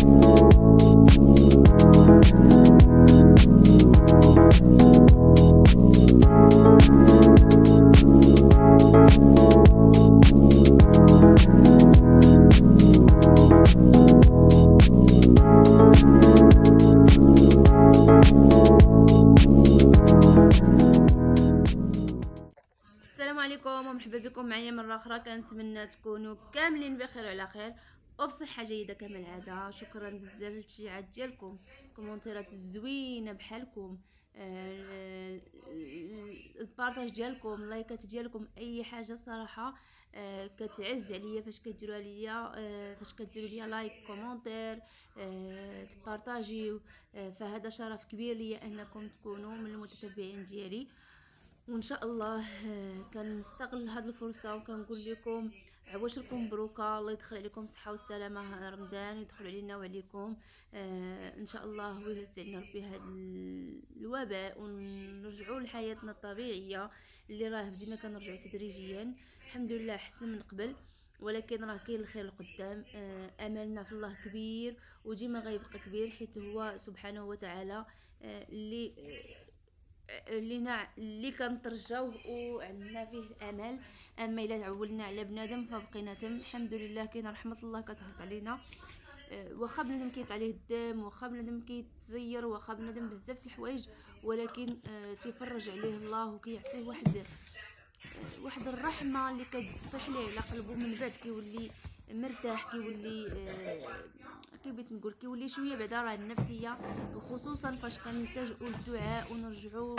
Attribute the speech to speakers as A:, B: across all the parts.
A: السلام عليكم ومرحبا بكم معايا مرة أخرى. كنتمنى تكونوا كاملين بخير وعلى خير وفي صحة جيدة كما العادة. شكرا بزاف للتشجيعات ديالكم، كومونتيرات الزوينة بحالكم، البارطاج ديالكم، لايكات ديالكم، اي حاجه صراحه كتعز عليا فاش كديروا ليا، فاش كديروا ليا لايك، كومونتير، تبارطاجيو. فهذا شرف كبير ليا انكم تكونوا من المتتبعين ديالي، وان شاء الله كنستغل هذه الفرصه وكنقول لكم عواشركم مبروكه، الله يدخل عليكم صحه والسلامه، رمضان يدخل علينا وعليكم ان شاء الله، ويهز علينا ربي هذا الوباء ونرجعوا لحياتنا الطبيعيه اللي راه بدينا كنرجعوا تدريجيا الحمد لله احسن من قبل، ولكن راه كاين الخير القدام. املنا في الله كبير وديما غيبقى كبير، حيت هو سبحانه وتعالى اللي كنترجاوه وعندنا فيه الامل. اما الا تعولنا على بنادم فبقينا تم. الحمد لله كاين رحمه الله كتهبط علينا، واخا بنادم كيط عليه الدم، واخا بنادم كيتزير، واخا بنادم بزاف د الحوايج، ولكن تيفرج عليه الله وكيعطيه واحد الرحمه اللي كتطيح ليه على قلبه، من بعد كيولي مرتاح، كيولي كيف نقول، كيولي شويه بعدا راه النفسيه، وخصوصا فاش كنلتجئوا للدعاء ونرجعوا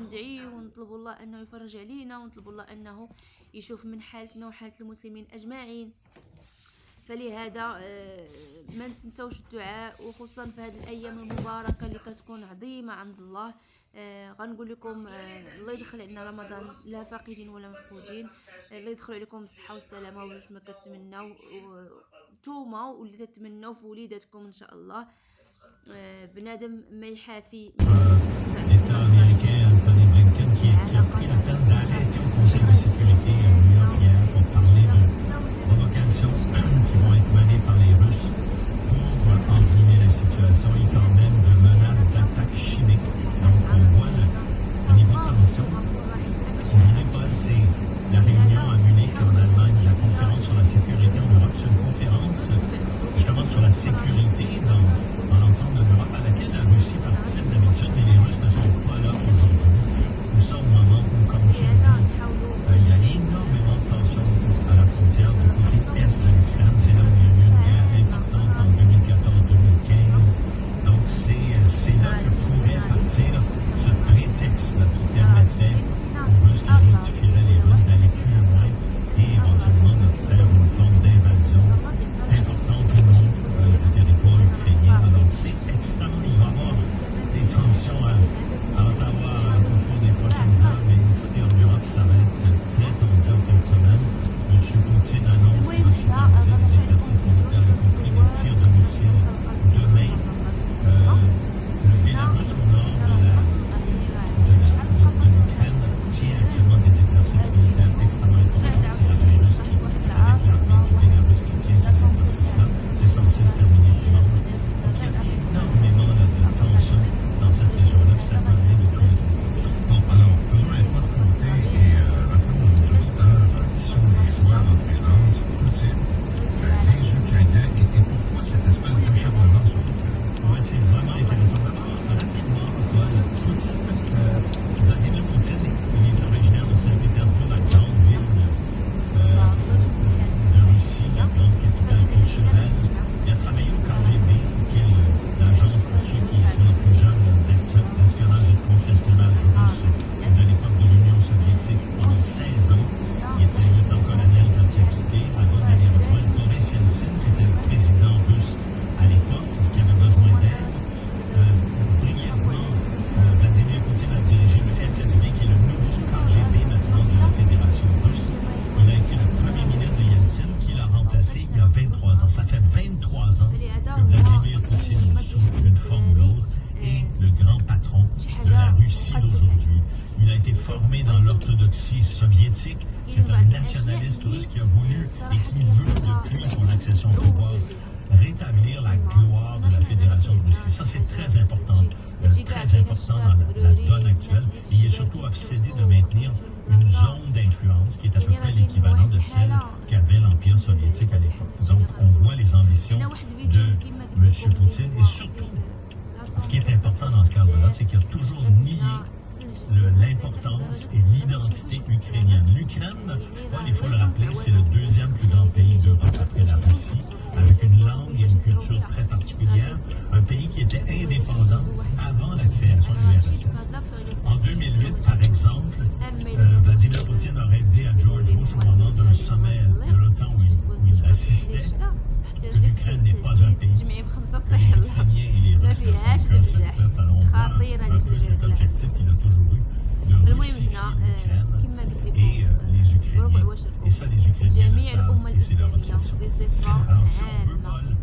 A: ندعيو ونطلبوا الله انه يفرج علينا، ونطلبوا الله انه يشوف من حالتنا وحاله المسلمين اجمعين. فلهذا ما تنسوش الدعاء، وخصوصا في هذه الايام المباركه اللي كتكون عظيمه عند الله. غنقول لكم الله يدخل علينا رمضان لا فاقدين ولا مفقودين، الله يدخل عليكم الصحه والسلامه واش ما كتمناو نتوما واللي تتمناو في وليداتكم ان شاء الله. بنادم ما يحافي
B: la réunion à Munich en Allemagne, la conférence sur la sécurité en Europe. C'est une conférence justement sur la sécurité dans l'ensemble de l'Europe, à laquelle la Russie participe d'habitude, mais les Russes ne sont pas là aujourd'hui. Nous sommes au moment où, comme je l'ai dit, il y a énormément de tensions à la frontière du côté est de l'Ukraine. C'est là où il y a eu une guerre importante en 2014-2015. Donc c'est là que pourrait partir ce prétexte-là qui permettrait aux Russes, qui justifierait les Russes d'aller plus loin et éventuellement de faire une forme d'invasion importante ou non du territoire ukrainien. Alors c'est extrêmement, il va y avoir des tensions à Ottawa au cours des prochaines heures, mais écoutez, en Europe, ça va être très tendu en fin de semaine. M. Poutine annonce qu'il va superviser des exercices militaires, y compris des tirs de missiles demain. Le Bélarus au nord de l'Ukraine tient actuellement des exercices militaires extrêmement importants. C'est l'armée russe avec l'armée du Bélarus qui tient ces exercices-là. C'est censé se terminer dimanche. Donc il y a énormément de tensions dans cette région-là, puis ça peut venir de tous les côtés.
C: Bon, alors, faisons les points de côté et rappelons aux auditeurs qui sont les joueurs en présence, Poutine, les Ukrainiens, et pourquoi cette espèce d'acharnement sur l'Ukraine?
B: Oui, c'est vraiment intéressant. D'abord, rapidement, Vladimir Poutine, il est originaire de Saint-Pétersbourg, la grande ville de Russie, la grande capitale culturelle. Il a travaillé au KGB, qui est l'agence, pour ceux qui sont les plus jeunes, d'espionnage et de contre-espionnage russe de l'époque de l'Union soviétique pendant 16 ans. Il était lieutenant-colonel quand il a quitté avant d'aller rejoindre Boris Yeltsin, qui était le président russe à l'époque, qui avait besoin d'aide. Brièvement, Vladimir Poutine a dirigé le FSB, qui est le nouveau KGB maintenant de la Fédération russe. Il a été le premier ministre de Yeltsin, qui l'a remplacé il y a 23 ans. Ça fait 23 ans que Vladimir Poutine, sous une forme lourde, est le grand patron de la Russie d'aujourd'hui. Il a été formé dans l'orthodoxie soviétique. C'est un nationaliste russe qui a voulu et qui veut, depuis son accession au pouvoir, rétablir la important dans la donne actuelle. Et il est surtout obsédé de maintenir une zone d'influence qui est à peu près l'équivalent de celle qu'avait l'Empire soviétique à l'époque. Donc, on voit les ambitions de M. Poutine et surtout, ce qui est important dans ce cadre-là, c'est qu'il a toujours nié l'importance et l'identité ukrainienne. L'Ukraine, Paul, il faut le rappeler, c'est le deuxième plus grand pays d'Europe après la Russie, avec une langue et une culture très particulière, un pays qui était indépendant avant la création de l'URSS. En 2008, par exemple, Vladimir Poutine aurait dit à George Bush au moment d'un sommet de l'OTAN où il assistait que l'Ukraine n'est pas un pays, que les Ukrainiens et les Russes ne font qu'un seul peuple. Alors on voit un peu cet objectif qu'il a toujours eu de russifier l'Ukraine et les Ukrainiens. Et ça, les Ukrainiens le savent et c'est leur obsession. Alors si on veut, Paul,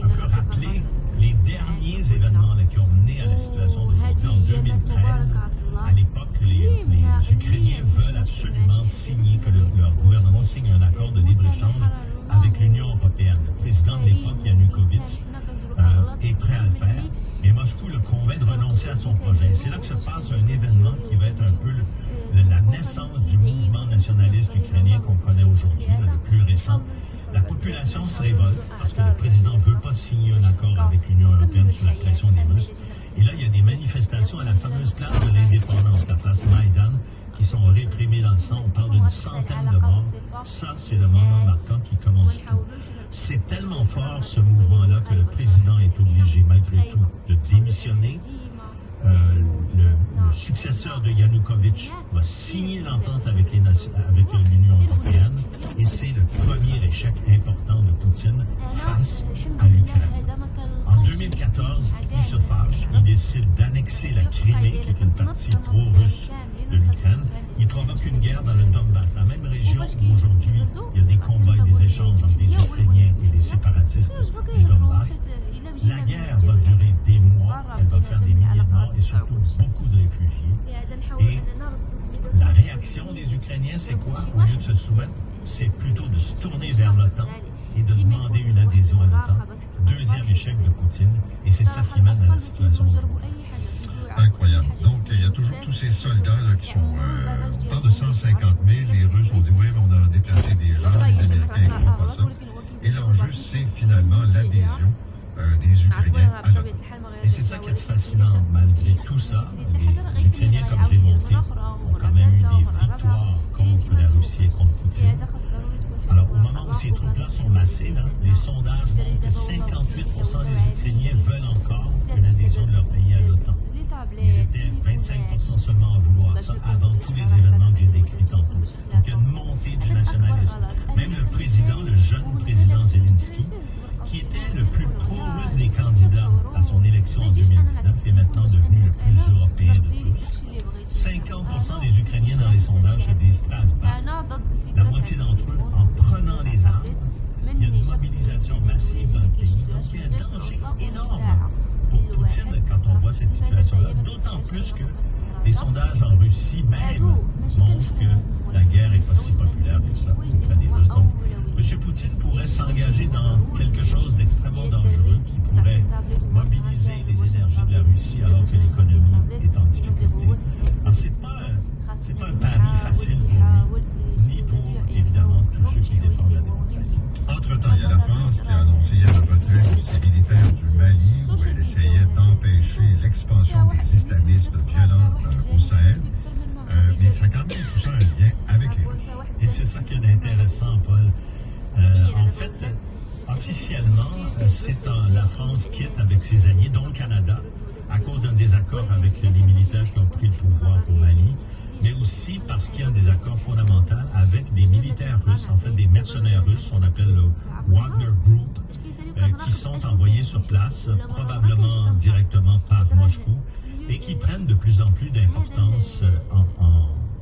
B: un peu rappeler les derniers événements là, qui ont mené à la situation d'aujourd'hui en 2013, à l'époque, les Ukrainiens veulent absolument signer, que leur gouvernement signe un accord de libre-échange avec l'Union européenne. Le président de l'époque, Yanukovych, est prêt à le faire, mais Moscou le convainc de renoncer à son projet. C'est là que se passe un événement qui va être un peu la naissance du mouvement nationaliste ukrainien qu'on connaît aujourd'hui, le plus récent. La population se révolte parce que le président ne veut pas signer un accord avec l'Union européenne sous la pression des Russes. Et là, il y a des manifestations à la fameuse place de l'indépendance, la place Maïdan, qui sont réprimés dans le sang. On parle d'une centaine de morts. Ça, c'est le moment marquant qui commence tout. C'est tellement fort, ce mouvement-là, que le président est obligé, malgré tout, de démissionner. Le successeur de Yanukovych va signer l'entente avec l'Union européenne et c'est le premier échec important de Poutine face à l'Ukraine. En 2014, il se fâche, il décide d'annexer la Crimée, qui est une partie pro-russe de l'Ukraine. Il provoque une guerre dans le Donbass, la même région où aujourd'hui il y a des combats et des échanges entre des Ukrainiens et des séparatistes du Donbass. La guerre va durer des mois, elle va faire des milliers de morts et surtout beaucoup de réfugiés. Et la réaction des Ukrainiens, c'est quoi? Au lieu de se soumettre, c'est plutôt de se tourner vers l'OTAN et de demander une adhésion à l'OTAN. Deuxième échec de Poutine, et c'est ça qui mène à la situation aujourd'hui.
C: Incroyable. Donc, il y a toujours tous ces soldats là, qui sont... on parle de 150 000. Les Russes ont dit, oui, mais on a déplacé des gens, les Américains ne font pas ça. Et l'enjeu, c'est finalement l'adhésion des Ukrainiens à l'OTAN.
B: Et c'est ça qui est fascinant, malgré tout ça. Les Ukrainiens, comme je l'ai montré, ont quand même eu des victoires contre la Russie et contre Poutine. Alors, au moment où ces troupes-là sont massées, là, les sondages montrent que 58% des Ukrainiens veulent encore une adhésion de leur pays à l'OTAN. Ils étaient 25% seulement à vouloir ça avant tous les événements que j'ai décrits tantôt. Donc, il y a une montée du nationalisme. Même le président, le jeune président Zelensky, qui était le plus pro-russe des candidats à son élection en 2019, est maintenant devenu le plus européen de tous. 50% des Ukrainiens dans les sondages se disent prêts à se battre. La moitié d'entre eux, en prenant les armes, il y a une mobilisation massive dans le pays. Donc, il y a un danger énorme pour Poutine quand on voit cette situation-là. D'autant plus que les sondages en Russie même montrent que la guerre n'est pas si populaire que ça auprès des Russes. Donc, M. Poutine pourrait s'engager dans quelque chose d'extrêmement dangereux qui pourrait mobiliser les énergies de la Russie alors que l'économie est en difficulté. Alors, c'est pas un pari facile pour lui, ni pour, évidemment, tous ceux qui défendent la démocratie.
C: Entre-temps, il y a la France qui a annoncé hier le retrait de ses militaires du Mali, où elle essayait d'empêcher l'expansion des islamistes violents au Sahel. Mais ça a quand même tout ça un lien avec les Russes.
B: Et c'est ça qui est intéressant, Paul. En fait, officiellement, c'est la France quitte avec ses alliés, dont le Canada, à cause d'un désaccord avec les militaires qui ont pris le pouvoir au Mali, mais aussi parce qu'il y a un désaccord fondamental avec des militaires russes, en fait des mercenaires russes, on appelle le Wagner Group, qui sont envoyés sur place, probablement directement par Moscou, et qui prennent de plus en plus d'importance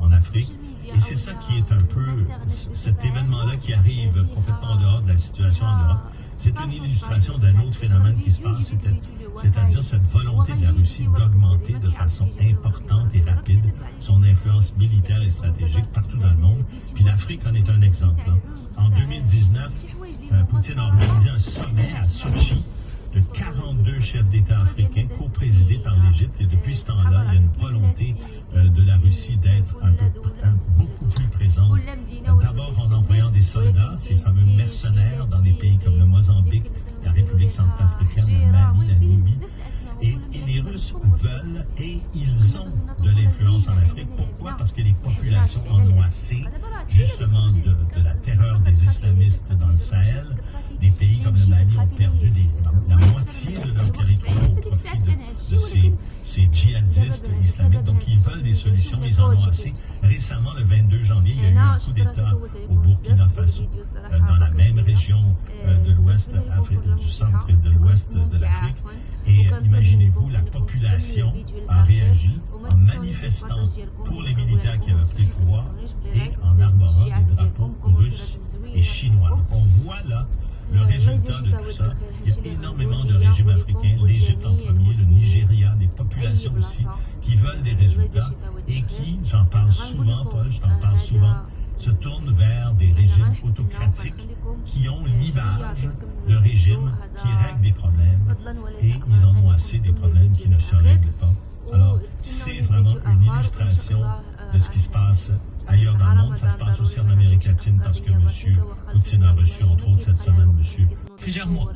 B: en Afrique. Et c'est ça qui est un peu, cet événement-là qui arrive complètement en dehors de la situation en Europe. C'est une illustration d'un autre phénomène qui se passe, c'est-à-dire cette volonté de la Russie d'augmenter de façon importante et rapide son influence militaire et stratégique partout dans le monde. Puis l'Afrique en est un exemple. En 2019, Poutine a organisé un sommet à Sochi de 42 chefs d'État africains, co-présidés par l'Égypte. Et depuis ce temps-là, il y a une volonté de la Russie d'être beaucoup plus présente. D'abord en envoyant des soldats, ces fameux mercenaires, dans des pays comme le Mozambique, la République centrafricaine, le Mali, la Libye. Et les Russes veulent et ils ont de l'influence en Afrique. Pourquoi? Parce que les populations en ont assez, justement, de la terreur des islamistes dans le Sahel. Des pays comme le Mali ont perdu la moitié de leur territoire au profit de ces djihadistes islamiques. Donc, ils veulent des solutions, ils en ont assez. Récemment, le 22 janvier, il y a eu un coup d'État au Burkina Faso, dans la même région de l'ouest du centre et de l'ouest de l'Afrique. Et imaginez-vous, la population a réagi en manifestant pour les militaires qui avaient pris le pouvoir et en arborant des drapeaux russes et chinois. Donc, on voit là le résultat de tout ça. Il y a énormément de régimes africains, l'Égypte en premier, le Nigeria, des populations aussi qui veulent des résultats et qui, j'en parle souvent, Paul, je t'en parle souvent, se tournent vers des régimes autocratiques qui ont l'image de régimes qui règlent des problèmes et ils en ont assez des problèmes qui ne se règlent pas. Alors, c'est vraiment une illustration de ce qui se passe ailleurs dans le monde. Ça se passe aussi en Amérique latine parce que M. Poutine a reçu, entre autres, cette semaine, M.
D: Plusieurs mois.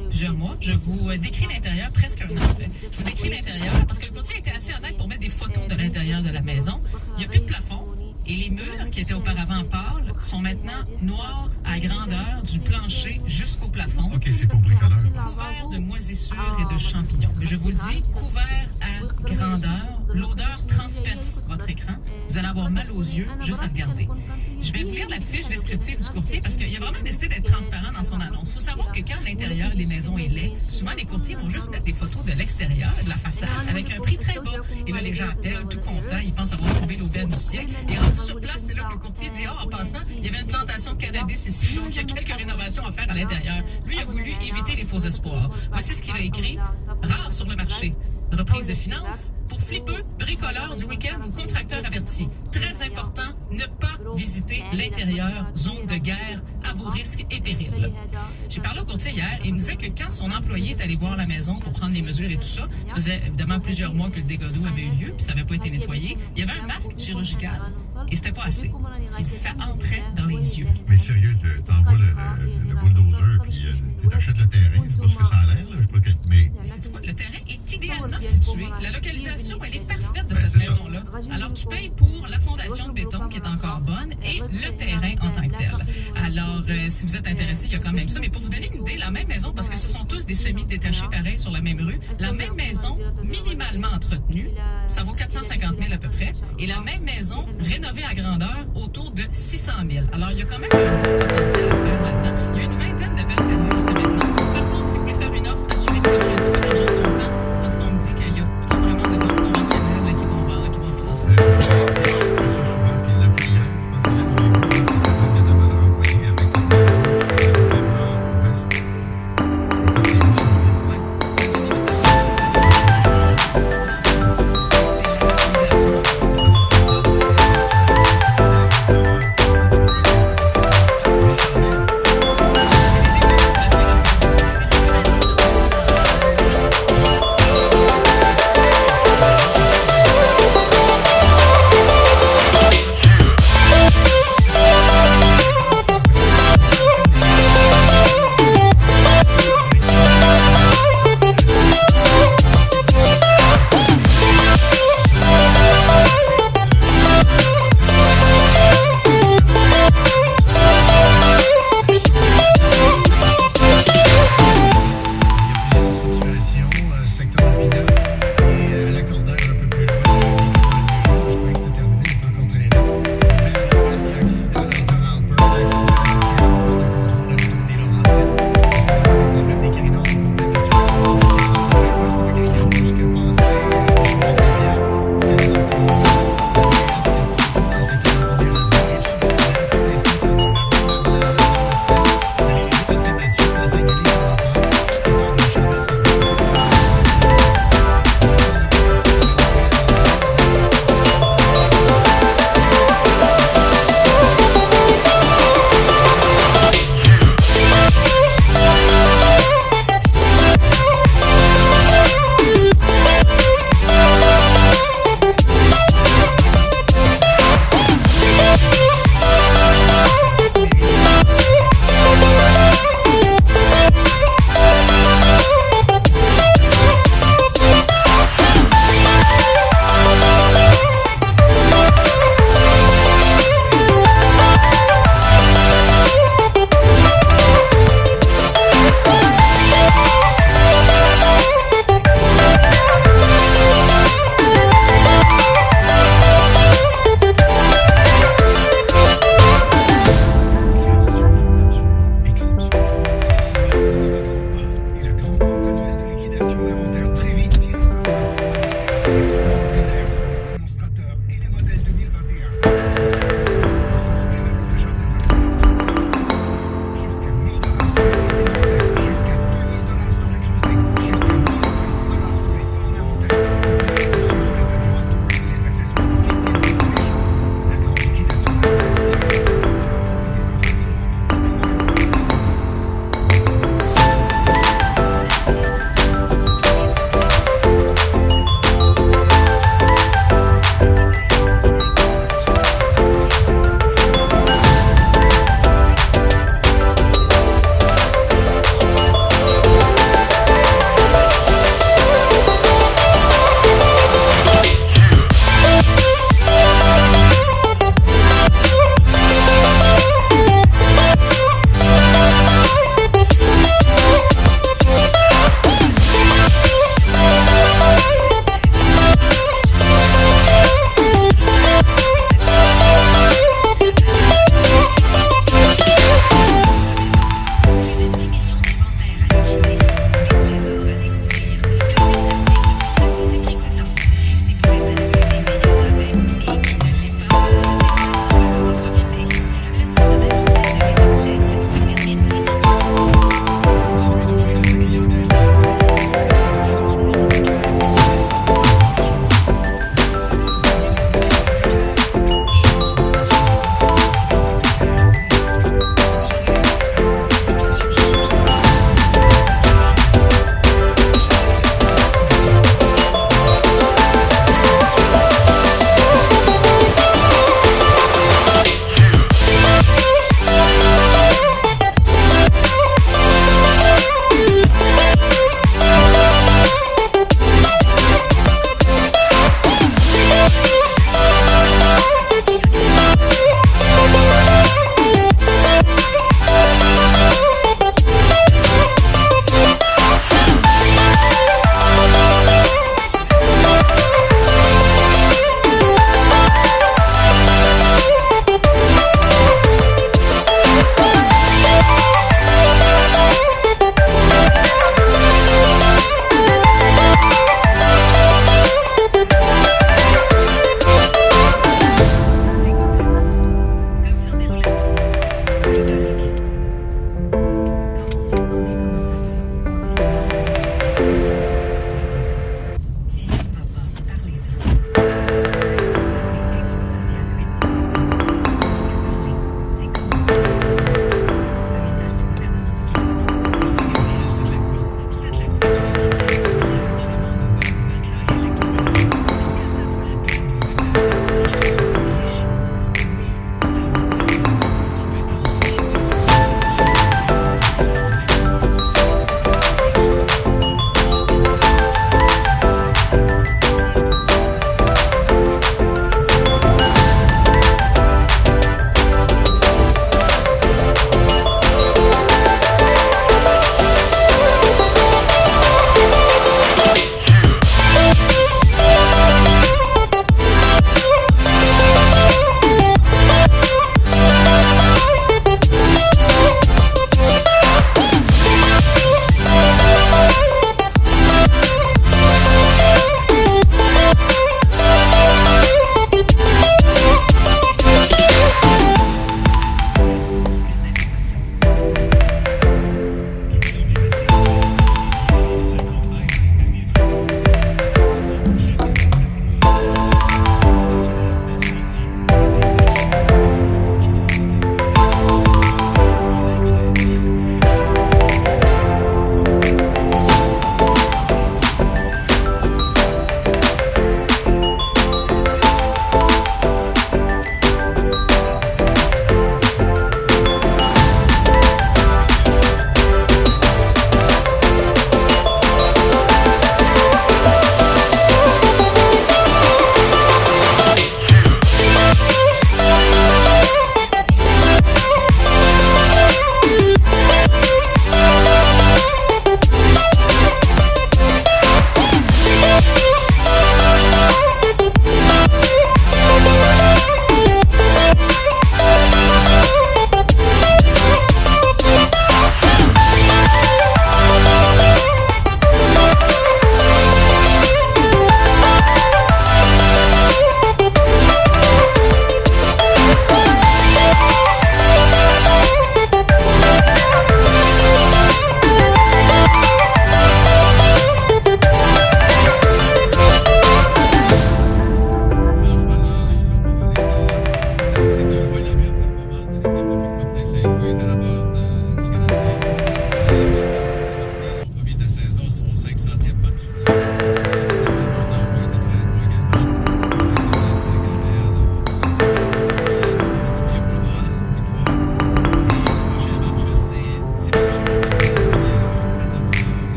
D: Je vous décris l'intérieur, presque un an en fait. Je vous décris l'intérieur parce que le courtier était assez honnête pour mettre des photos de l'intérieur de la maison. Il n'y a plus de plafond. Et les murs, qui étaient auparavant pâles, sont maintenant noirs à grandeur du plancher jusqu'au plafond.
C: OK, c'est pour bricoleur.
D: Couverts de moisissures et de champignons. Mais je vous le dis, couverts à grandeur, l'odeur transperce votre écran. Vous allez avoir mal aux yeux juste à regarder. Je vais vous lire la fiche descriptive du courtier parce qu'il a vraiment décidé d'être transparent dans son annonce. Il faut savoir que quand l'intérieur des maisons est laid, souvent les courtiers vont juste mettre des photos de l'extérieur, de la façade, avec un prix très bas. Et là, les gens appellent tout contents, ils pensent avoir trouvé l'aubaine du siècle. Et rendu sur place, c'est là que le courtier dit, en passant, il y avait une plantation de cannabis ici, donc il y a quelques rénovations à faire à l'intérieur. Lui a voulu éviter les faux espoirs. Voici ce qu'il a écrit. Rare sur le marché. Reprise de finances pour flippeux, bricoleurs du week-end ou contracteurs avertis. Très important, ne pas visiter l'intérieur, zone de guerre, à vos risques et périls. J'ai parlé au courtier hier et il me disait que quand son employé est allé voir la maison pour prendre les mesures et tout ça, ça faisait évidemment plusieurs mois que le dégât d'eau avait eu lieu puis ça n'avait pas été nettoyé. Il y avait un masque chirurgical et c'était pas assez. Il dit ça entrait dans les yeux.
C: Mais sérieux, t'envoies le bulldozer puis tu t'achètes le terrain. Je sais pas ce que ça a l'air, là. Je sais pas quel... Mais
D: c'est quoi? Le terrain est idéalement situé. La localisation, elle est parfaite de cette maison-là. Alors, tu payes pour la fondation de béton qui est encore bonne et le terrain en tant que tel. Alors, si vous êtes intéressé, il y a quand même ça. Mais pour vous donner une idée, la même maison, parce que ce sont tous des semi-détachés pareils sur la même rue, la même maison minimalement entretenue, ça vaut 450 000 à peu près. Et la même maison rénovée à grandeur autour de 600 000. Alors, il y a quand même un potentiel à faire là-dedans. Il y a une